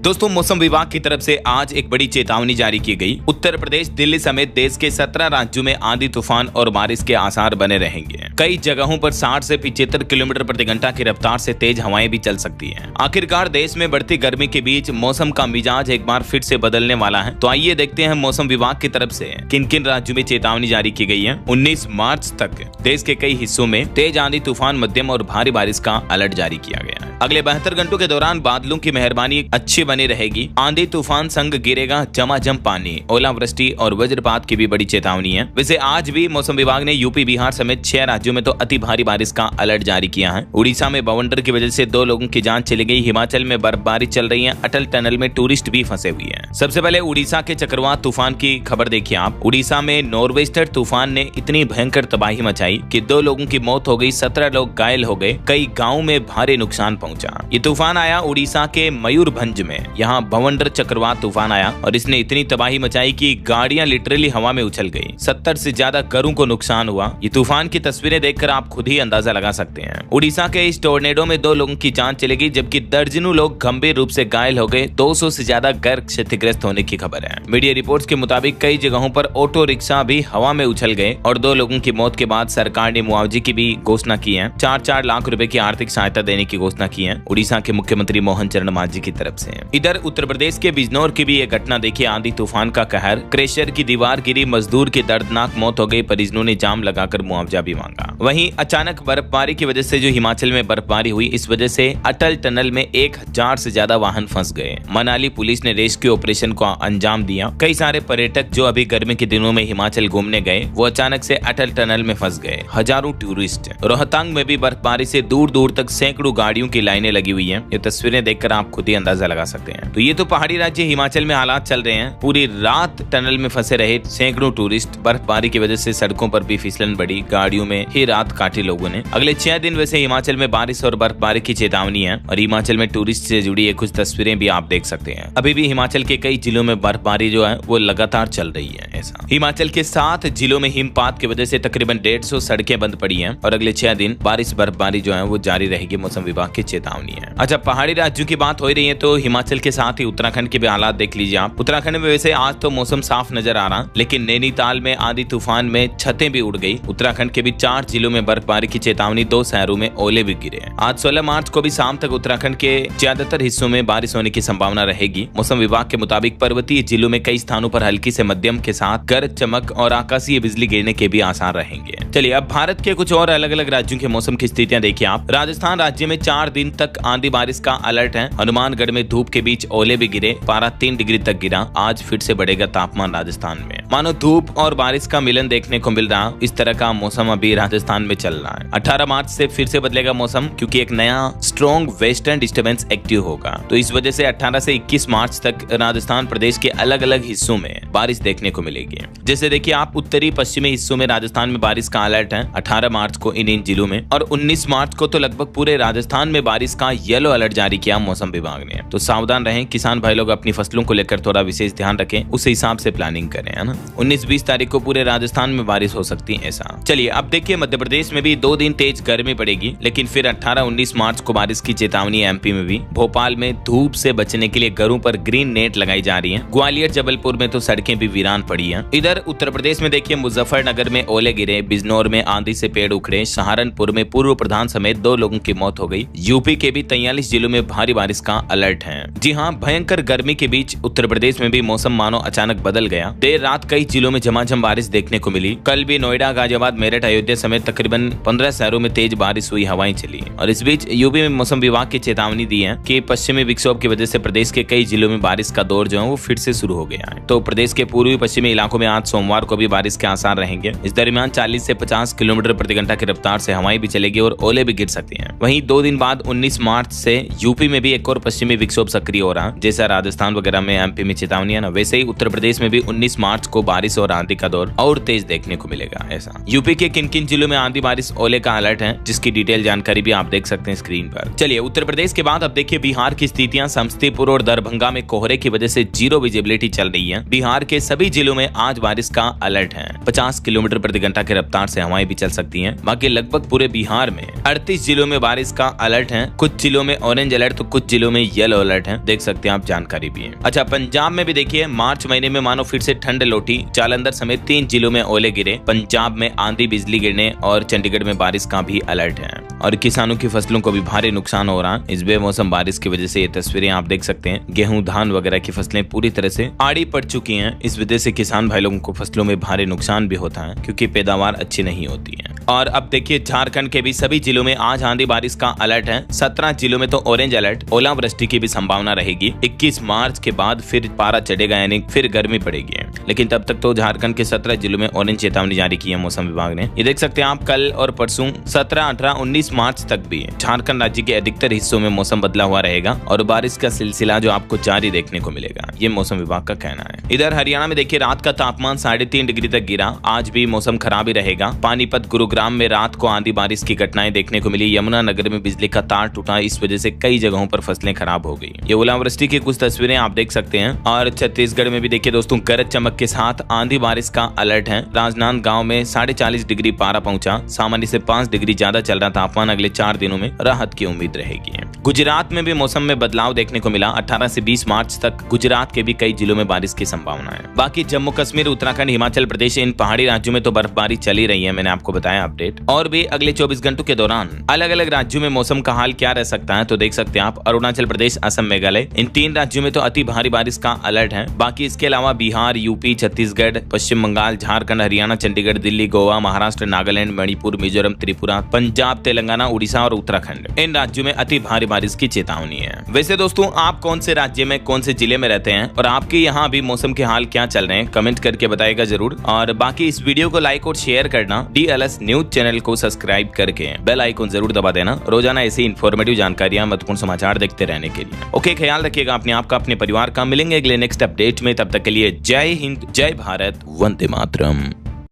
दोस्तों, मौसम विभाग की तरफ से आज एक बड़ी चेतावनी जारी की गई। उत्तर प्रदेश, दिल्ली समेत देश के 17 राज्यों में आंधी तूफान और बारिश के आसार बने रहेंगे। कई जगहों पर 60 से 75 किलोमीटर प्रति घंटा की रफ्तार से तेज हवाएं भी चल सकती हैं। आखिरकार देश में बढ़ती गर्मी के बीच मौसम का मिजाज एक बार फिर से बदलने वाला है। तो आइए देखते हैं मौसम विभाग की तरफ से किन किन राज्यों में चेतावनी जारी की गई है। 19 मार्च तक देश के कई हिस्सों में तेज आंधी तूफान, मध्यम और भारी बारिश का अलर्ट जारी किया गया है। अगले 72 घंटों के दौरान बादलों की मेहरबानी अच्छी बनी रहेगी। आंधी तूफान संग गिरेगा झमाझम पानी, ओलावृष्टि और वज्रपात की भी बड़ी चेतावनी है। वैसे आज भी मौसम विभाग ने यूपी, बिहार समेत 6 राज्यों में तो अति भारी बारिश का अलर्ट जारी किया है। उड़ीसा में बवंडर की वजह से 2 लोगों की जान चली गई। हिमाचल में बर्फबारी चल रही है। अटल टनल में टूरिस्ट भी फंसे हुए हैं। सबसे पहले उड़ीसा के चक्रवात तूफान की खबर देखिए आप। उड़ीसा में नॉर्वेस्टर तूफान ने इतनी भयंकर तबाही मचाई कि 2 लोगों की मौत हो गई, 17 लोग घायल हो गए, कई गाँव में भारी नुकसान पहुंचा। ये तूफान आया उड़ीसा के मयूरभंज में। यहाँ बवंडर चक्रवात तूफान आया और इसने इतनी तबाही मचाई कि गाड़ियां लिटरली हवा में उछल गई। 70 से ज्यादा घरों को नुकसान हुआ। ये तूफान की तस्वीरें देखकर आप खुद ही अंदाजा लगा सकते हैं। उड़ीसा के इस टोर्नेडो में 2 लोगों की जान चली गई, जबकि दर्जनों लोग गंभीर रूप से घायल हो गए। 200 से ज्यादा घर क्षतिग्रस्त होने की खबर है। मीडिया रिपोर्ट्स के मुताबिक कई जगहों पर ऑटो रिक्शा भी हवा में उछल गए और 2 लोगों की मौत के बाद सरकार ने मुआवजे की भी घोषणा की है। 4-4 लाख रुपए की आर्थिक सहायता देने की घोषणा की है उड़ीसा के मुख्यमंत्री मोहन चरण मांझी की तरफ से। इधर उत्तर प्रदेश के बिजनौर की भी एक घटना देखिए। आंधी तूफान का कहर, क्रेशर की दीवार गिरी, मजदूर की दर्दनाक मौत हो गई। परिजनों ने जाम लगाकर मुआवजा भी मांगा। वहीं अचानक बर्फबारी की वजह से जो हिमाचल में बर्फबारी हुई, इस वजह से अटल टनल में 1000 से ज्यादा वाहन फंस गए। मनाली पुलिस ने रेस्क्यू ऑपरेशन को अंजाम दिया। कई सारे पर्यटक जो अभी गर्मी के दिनों में हिमाचल घूमने गए, वो अचानक से अटल टनल में फंस गए। हजारों टूरिस्ट। रोहतांग में भी बर्फबारी से दूर दूर तक सैकड़ों गाड़ियों की लाइनें लगी हुई है। ये तस्वीरें देखकर आप खुद ही अंदाजा लगा सकते हैं। तो ये तो पहाड़ी राज्य हिमाचल में हालात चल रहे हैं। पूरी रात टनल में फंसे रहे सैकड़ों टूरिस्ट। बर्फबारी की वजह से सड़कों पर भी फिसलन बढ़ी, गाड़ियों में ही रात काटी लोगों ने। अगले 6 दिन वैसे हिमाचल में बारिश और बर्फबारी की चेतावनी है और हिमाचल में टूरिस्ट से जुड़ी कुछ तस्वीरें भी आप देख सकते हैं। अभी भी हिमाचल के कई जिलों में बर्फबारी जो है वो लगातार चल रही है। ऐसा हिमाचल के 7 जिलों में हिमपात की वजह से तकरीबन 150 सड़कें बंद पड़ी हैं और अगले 6 दिन बारिश बर्फबारी जो है वो जारी रहेगी। मौसम विभाग की चेतावनी है। अच्छा, पहाड़ी राज्यों की बात हो रही है तो हिमाचल के साथ ही उत्तराखंड के भी हालात देख लीजिए आप। उत्तराखंड में वैसे आज तो मौसम साफ नजर आ रहा, लेकिन नैनीताल में आंधी तूफान में छतें भी उड़ गई। उत्तराखंड के भी 4 जिलों में बर्फबारी की चेतावनी, 2 शहरों में ओले भी गिरे। आज 16 मार्च को भी शाम तक उत्तराखंड के ज्यादातर हिस्सों में बारिश होने की संभावना रहेगी। मौसम विभाग के मुताबिक पर्वतीय जिलों में कई स्थानों पर हल्की से मध्यम के साथ गरज चमक और आकाशीय बिजली गिरने के भी आसार रहेंगे। चलिए अब भारत के कुछ और अलग अलग राज्यों के मौसम की स्थितियां देखिए आप। राजस्थान राज्य में 4 दिन तक आंधी बारिश का अलर्ट है। हनुमानगढ़ में धूप के बीच ओले भी गिरे, पारा 3 डिग्री तक गिरा। आज फिर से बढ़ेगा तापमान राजस्थान में। मानो धूप और बारिश का मिलन देखने को मिल रहा, इस तरह का मौसम अभी राजस्थान में चल रहा है। 18 मार्च से फिर से बदलेगा मौसम, क्योंकि एक नया स्ट्रॉन्ग वेस्टर्न डिस्टर्बेंस एक्टिव होगा। तो इस वजह से 18 से 21 मार्च तक राजस्थान प्रदेश के अलग अलग हिस्सों में बारिश देखने को मिलेगी। जैसे देखिए आप, उत्तरी पश्चिमी हिस्सों में राजस्थान में बारिश का अलर्ट है 18 मार्च को इन जिलों में, और 19 मार्च को तो लगभग पूरे राजस्थान में बारिश का येलो अलर्ट जारी किया मौसम विभाग ने। तो सावधान रहें, किसान भाई लोग अपनी फसलों को लेकर थोड़ा विशेष ध्यान रखें, उस हिसाब से प्लानिंग करें, है ना। 19-20 तारीख को पूरे राजस्थान में बारिश हो सकती है ऐसा। चलिए अब देखिए, मध्य प्रदेश में भी 2 दिन तेज गर्मी पड़ेगी, लेकिन फिर 18-19 मार्च को बारिश की चेतावनी है एमपी में भी। भोपाल में धूप से बचने के लिए घरों पर ग्रीन नेट लगाई जा रही है। ग्वालियर, जबलपुर में तो सड़कें भी वीरान पड़ी है। इधर उत्तर प्रदेश में देखिए, मुजफ्फरनगर में ओले गिरे, बिजनौर में आंधी से पेड़ उखड़े, सहारनपुर में पूर्व प्रधान समेत 2 लोगों की मौत हो गई। यूपी के भी 43 जिलों में भारी बारिश का अलर्ट है। जी हाँ, भयंकर गर्मी के बीच उत्तर प्रदेश में भी मौसम मानो अचानक बदल गया। देर रात कई जिलों में झमाझम बारिश देखने को मिली। कल भी नोएडा, गाजियाबाद, मेरठ, अयोध्या समेत तकरीबन 15 शहरों में तेज बारिश हुई, हवाएं चली। और इस बीच यूपी में मौसम विभाग की चेतावनी दी है कि पश्चिमी विक्षोभ की वजह से प्रदेश के कई जिलों में बारिश का दौर जो है वो फिर से शुरू हो गया है। तो प्रदेश के पूर्वी पश्चिमी इलाकों में आज सोमवार को भी बारिश के आसार रहेंगे। इस दरमियान 40 से 50 किलोमीटर प्रति घंटा की रफ्तार से हवाएं भी चलेगी और ओले भी गिर सकती हैं। वहीं 2 दिन बाद 19 मार्च से यूपी में भी एक और पश्चिमी विक्षोभ सक्रिय हो रहा, जैसा राजस्थान वगैरह में एमपी में चेतावनी है ना, वैसे ही उत्तर प्रदेश में भी 19 मार्च आपको बारिश और आंधी का दौर और तेज देखने को मिलेगा। ऐसा यूपी के किन किन जिलों में आंधी बारिश ओले का अलर्ट है, जिसकी डिटेल जानकारी भी आप देख सकते हैं स्क्रीन पर। चलिए उत्तर प्रदेश के बाद अब देखिए बिहार की स्थितियां। समस्तीपुर और दरभंगा में कोहरे की वजह से जीरो विजिबिलिटी चल रही है। बिहार के सभी जिलों में आज बारिश का अलर्ट है। 50 किलोमीटर प्रति घंटा की रफ्तार से हवाएं भी चल सकती हैं। बाकी लगभग पूरे बिहार में 38 जिलों में बारिश का अलर्ट है। कुछ जिलों में ऑरेंज अलर्ट तो कुछ जिलों में येलो अलर्ट है, देख सकते हैं आप, जानकारी भी है। अच्छा, पंजाब में भी देखिए मार्च महीने में मानो फिर से ठंड लौटी। जालंधर समेत 3 जिलों में ओले गिरे। पंजाब में आंधी बिजली गिरने और चंडीगढ़ में बारिश का भी अलर्ट है और किसानों की फसलों को भी भारी नुकसान हो रहा है इस बेमौसम बारिश की वजह से। ये तस्वीरें आप देख सकते हैं, गेहूं धान वगैरह की फसलें पूरी तरह से आड़ी पड़ चुकी हैं। इस वजह से किसान भाई लोगों को फसलों में भारी नुकसान भी होता है क्योंकि पैदावार अच्छी नहीं होती है। और अब देखिए झारखंड के भी सभी जिलों में आज आंधी बारिश का अलर्ट है। 17 जिलों में तो ऑरेंज अलर्ट, ओलावृष्टि की भी संभावना रहेगी। 21 मार्च के बाद फिर पारा चढ़ेगा, यानी फिर गर्मी पड़ेगी। लेकिन तब तक तो झारखंड के 17 जिलों में ऑरेंज चेतावनी जारी की है मौसम विभाग ने। ये देख सकते हैं आप, कल और परसों 17, 18, 19 मार्च तक भी झारखंड राज्य के अधिकतर हिस्सों में मौसम बदला हुआ रहेगा और बारिश का सिलसिला जो आपको जारी देखने को मिलेगा, ये मौसम विभाग का कहना है। इधर हरियाणा में देखिए रात का तापमान 3.5 डिग्री तक गिरा। आज भी मौसम खराब ही रहेगा। पानीपत, गुरुग्राम में रात को आंधी बारिश की घटनाएं देखने को मिली। यमुनानगर में बिजली का तार टूटा, इस वजह से कई जगहों पर फसलें खराब हो गई। ये ओलावृष्टि की कुछ तस्वीरें आप देख सकते हैं। और छत्तीसगढ़ में भी देखिए दोस्तों गरज चमक के साथ आंधी बारिश का अलर्ट है। राजनांदगांव में 40.5 डिग्री पारा पहुंचा। सामान्य से 5 डिग्री ज्यादा चल रहा तापमान। अगले 4 दिनों में राहत की उम्मीद रहेगी। गुजरात में भी मौसम में बदलाव देखने को मिला। 18 से 20 मार्च तक गुजरात के भी कई जिलों में बारिश की संभावना है। बाकी जम्मू कश्मीर, उत्तराखंड, हिमाचल प्रदेश, इन पहाड़ी राज्यों में तो बर्फबारी चली रही है, मैंने आपको बताया अपडेट। और भी अगले 24 घंटों के दौरान अलग अलग राज्यों में मौसम का हाल क्या रह सकता है तो देख सकते हैं आप। अरुणाचल प्रदेश, असम, मेघालय, इन 3 राज्यों में तो अति भारी बारिश का अलर्ट है। बाकी इसके अलावा बिहार, यूपी, छत्तीसगढ़, पश्चिम बंगाल, झारखंड, हरियाणा, चंडीगढ़, दिल्ली, गोवा, महाराष्ट्र, नागालैंड, मणिपुर, मिजोरम, त्रिपुरा, पंजाब, तेलंगाना, उड़ीसा और उत्तराखंड, इन राज्यों में अति भारी बारिश की चेतावनी है। वैसे दोस्तों आप कौन से राज्य में, कौन से जिले में रहते हैं और आपके यहाँ अभी मौसम के हाल क्या चल रहे हैं, कमेंट करके बताएगा जरूर। और बाकी इस वीडियो को लाइक और शेयर करना। DLS न्यूज चैनल को सब्सक्राइब करके बेल आइकन जरूर दबा देना, रोजाना ऐसी इन्फॉर्मेटिव जानकारियां, महत्वपूर्ण समाचार देखते रहने के लिए। ओके, ख्याल रखिएगा अपने आप का, अपने परिवार का। मिलेंगे अगले नेक्स्ट अपडेट में, तब तक के लिए जय हिंद, जय भारत, वंदे मातरम।